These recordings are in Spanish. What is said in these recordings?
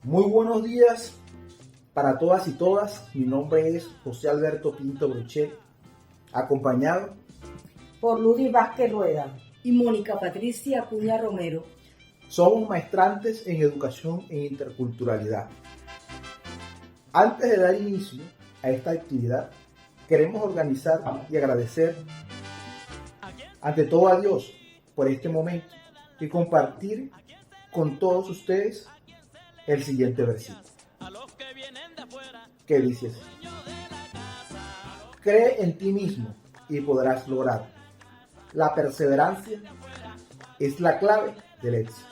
Muy buenos días para todas y todas. Mi nombre es José Alberto Pinto Brochet, acompañado por Ludy Vázquez Rueda y Mónica Patricia Acuña Romero. Somos maestrantes en educación e interculturalidad. Antes de dar inicio a esta actividad, queremos organizar y agradecer ante todo a Dios por este momento y compartir con todos ustedes el siguiente versículo, que dice así: cree en ti mismo y podrás lograrlo. La perseverancia es la clave del éxito.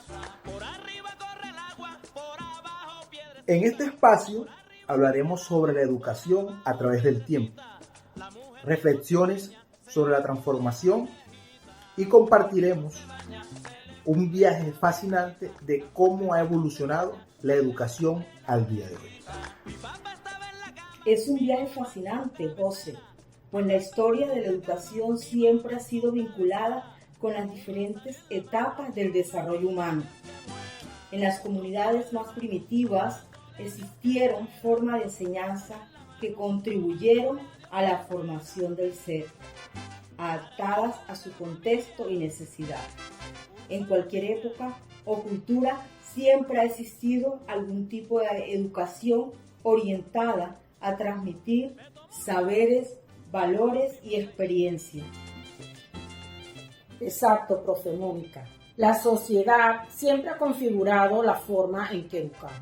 En este espacio hablaremos sobre la educación a través del tiempo, reflexiones sobre la transformación y compartiremos un viaje fascinante de cómo ha evolucionado la educación al día de hoy. Es un viaje fascinante, José, pues la historia de la educación siempre ha sido vinculada con las diferentes etapas del desarrollo humano. En las comunidades más primitivas existieron formas de enseñanza que contribuyeron a la formación del ser, adaptadas a su contexto y necesidad. En cualquier época o cultura siempre ha existido algún tipo de educación orientada a transmitir saberes, valores y experiencias. Exacto, profe Mónica. La sociedad siempre ha configurado la forma en que educamos,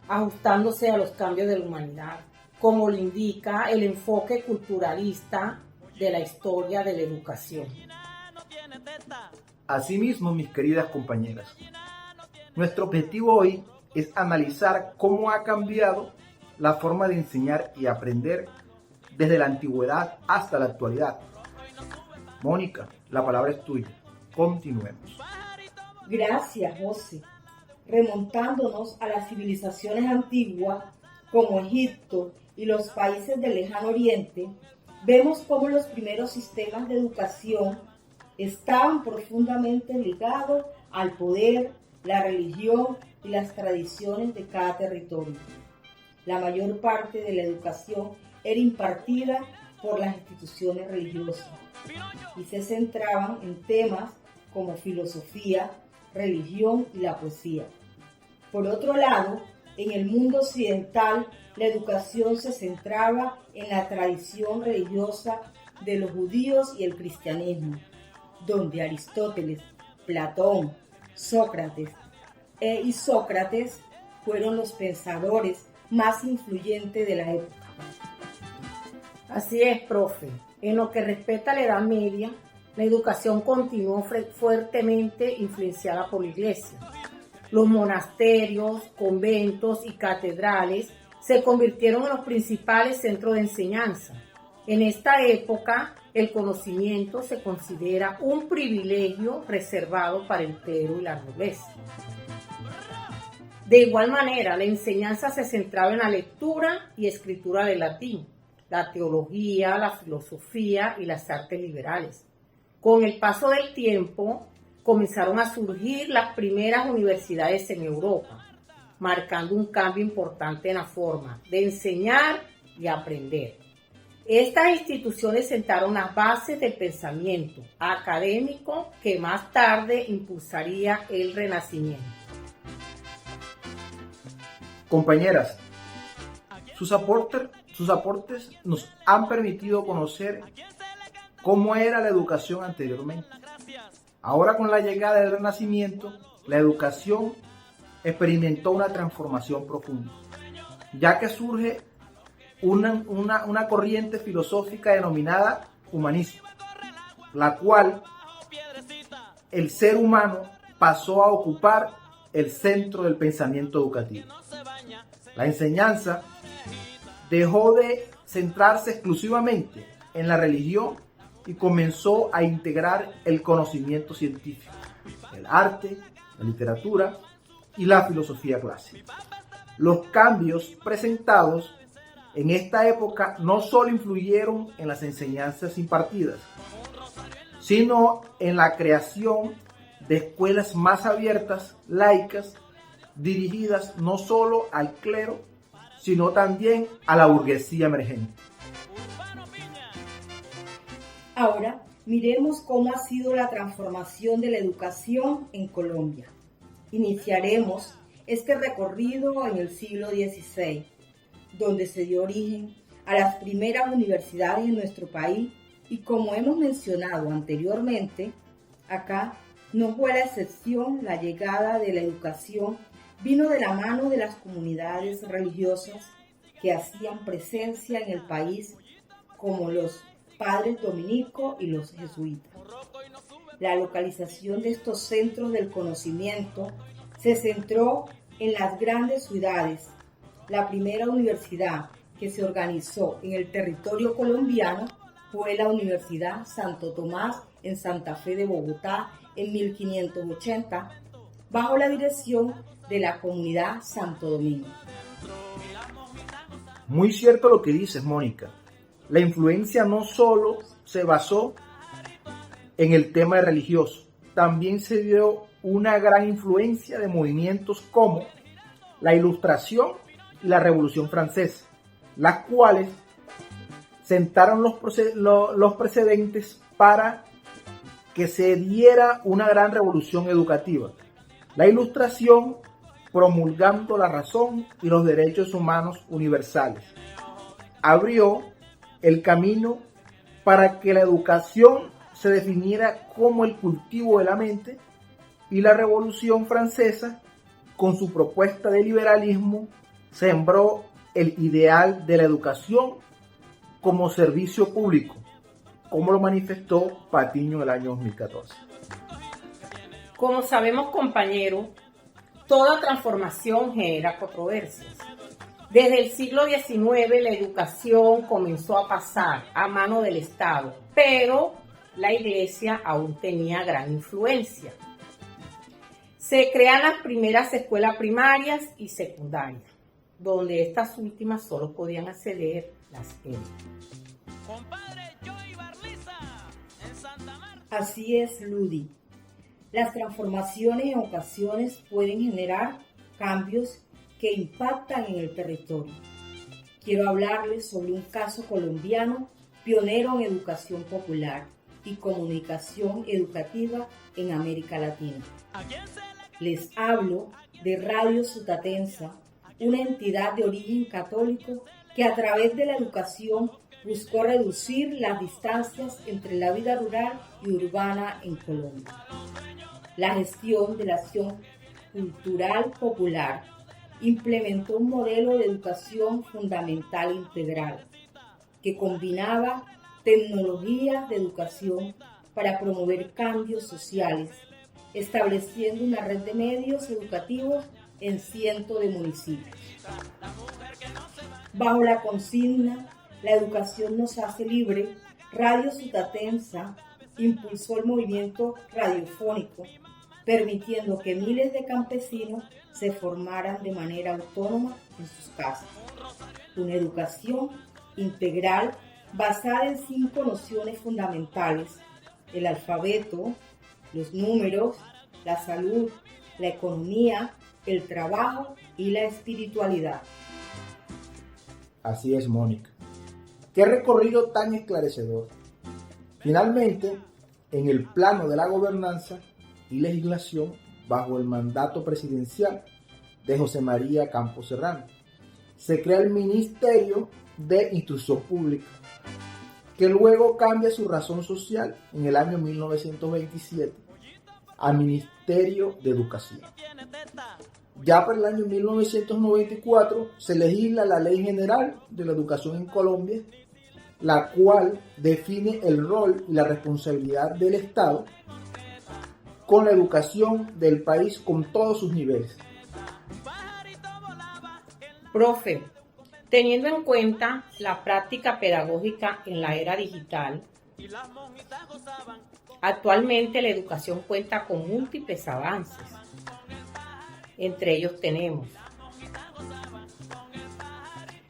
ajustándose a los cambios de la humanidad, como lo indica el enfoque culturalista de la historia de la educación. Asimismo, mis queridas compañeras, nuestro objetivo hoy es analizar cómo ha cambiado la forma de enseñar y aprender desde la antigüedad hasta la actualidad. Mónica, la palabra es tuya. Continuemos. Gracias, José. Remontándonos a las civilizaciones antiguas, como Egipto y los países del Lejano Oriente, vemos cómo los primeros sistemas de educación estaban profundamente ligados al poder, la religión y las tradiciones de cada territorio. La mayor parte de la educación era impartida por las instituciones religiosas y se centraban en temas como filosofía, religión y la poesía. Por otro lado, en el mundo occidental, la educación se centraba en la tradición religiosa de los judíos y el cristianismo, donde Aristóteles, Platón, Sócrates y Sócrates fueron los pensadores más influyentes de la época. Así es, profe. En lo que respecta a la Edad Media, la educación continuó fuertemente influenciada por la Iglesia. Los monasterios, conventos y catedrales se convirtieron en los principales centros de enseñanza. En esta época, el conocimiento se considera un privilegio reservado para el clero y la nobleza. De igual manera, la enseñanza se centraba en la lectura y escritura del latín, la teología, la filosofía y las artes liberales. Con el paso del tiempo, comenzaron a surgir las primeras universidades en Europa, marcando un cambio importante en la forma de enseñar y aprender. Estas instituciones sentaron las bases del pensamiento académico que más tarde impulsaría el Renacimiento. Compañeras, sus aportes nos han permitido conocer cómo era la educación anteriormente. Ahora, con la llegada del Renacimiento, la educación experimentó una transformación profunda, ya que surge una corriente filosófica denominada humanismo, la cual el ser humano pasó a ocupar el centro del pensamiento educativo. La enseñanza dejó de centrarse exclusivamente en la religión y comenzó a integrar el conocimiento científico, el arte, la literatura y la filosofía clásica. Los cambios presentados en esta época no solo influyeron en las enseñanzas impartidas, sino en la creación de escuelas más abiertas, laicas, dirigidas no solo al clero, sino también a la burguesía emergente. Ahora, miremos cómo ha sido la transformación de la educación en Colombia. Iniciaremos este recorrido en el siglo XVI, donde se dio origen a las primeras universidades en nuestro país y, como hemos mencionado anteriormente, acá no fue la excepción. La llegada de la educación vino de la mano de las comunidades religiosas que hacían presencia en el país, como los padres dominicos y los jesuitas. La localización de estos centros del conocimiento se centró en las grandes ciudades. La primera universidad que se organizó en el territorio colombiano fue la Universidad Santo Tomás en Santa Fe de Bogotá en 1580, bajo la dirección de la comunidad Santo Domingo. Muy cierto lo que dices, Mónica. La influencia no solo se basó en el tema religioso, también se dio una gran influencia de movimientos como la Ilustración y la Revolución Francesa, las cuales sentaron los precedentes para que se diera una gran revolución educativa. La Ilustración promulgando la razón y los derechos humanos universales, abrió el camino para que la educación se definiera como el cultivo de la mente, y la Revolución Francesa, con su propuesta de liberalismo, sembró el ideal de la educación como servicio público, como lo manifestó Patiño en el año 2014. Como sabemos, compañeros, toda transformación genera controversias. Desde el siglo XIX la educación comenzó a pasar a mano del Estado, pero la Iglesia aún tenía gran influencia. Se crean las primeras escuelas primarias y secundarias, donde estas últimas solo podían acceder las élites. Así es, Ludi. Las transformaciones en ocasiones pueden generar cambios que impactan en el territorio. Quiero hablarles sobre un caso colombiano pionero en educación popular y comunicación educativa en América Latina. Les hablo de Radio Sutatensa, una entidad de origen católico que a través de la educación buscó reducir las distancias entre la vida rural y urbana en Colombia. La gestión de la acción cultural popular implementó un modelo de educación fundamental integral que combinaba tecnologías de educación para promover cambios sociales, estableciendo una red de medios educativos en cientos de municipios. Bajo la consigna "La educación nos hace libre", Radio Sutatensa impulsó el movimiento radiofónico, permitiendo que miles de campesinos se formaran de manera autónoma en sus casas. Una educación integral basada en 5 nociones fundamentales: el alfabeto, los números, la salud, la economía, el trabajo y la espiritualidad. Así es, Mónica. Qué recorrido tan esclarecedor. Finalmente, en el plano de la gobernanza y legislación, bajo el mandato presidencial de José María Campos Serrano, se crea el Ministerio de Instrucción Pública, que luego cambia su razón social en el año 1927 a Ministerio de Educación. Ya para el año 1994 se legisla la Ley General de la Educación en Colombia, la cual define el rol y la responsabilidad del Estado con la educación del país con todos sus niveles. Profe, teniendo en cuenta la práctica pedagógica en la era digital, actualmente la educación cuenta con múltiples avances. Entre ellos tenemos: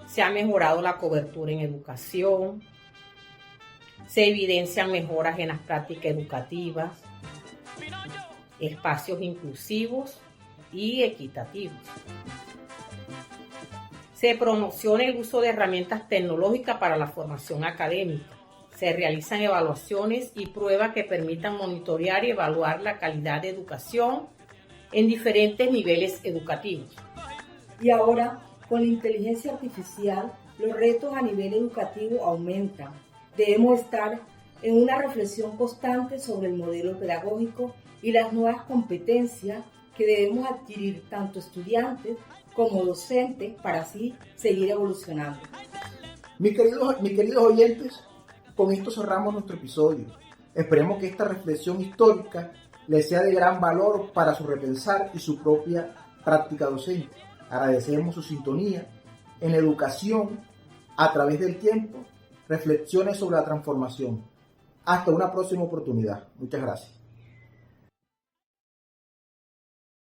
se ha mejorado la cobertura en educación, se evidencian mejoras en las prácticas educativas, espacios inclusivos y equitativos. Se promociona el uso de herramientas tecnológicas para la formación académica. Se realizan evaluaciones y pruebas que permitan monitorear y evaluar la calidad de educación en diferentes niveles educativos. Y ahora, con la inteligencia artificial, los retos a nivel educativo aumentan. Debemos estar en una reflexión constante sobre el modelo pedagógico y las nuevas competencias que debemos adquirir tanto estudiantes como docentes para así seguir evolucionando. Mis queridos oyentes, con esto cerramos nuestro episodio. Esperemos que esta reflexión histórica les sea de gran valor para su repensar y su propia práctica docente. Agradecemos su sintonía en educación a través del tiempo, reflexiones sobre la transformación. Hasta una próxima oportunidad. Muchas gracias.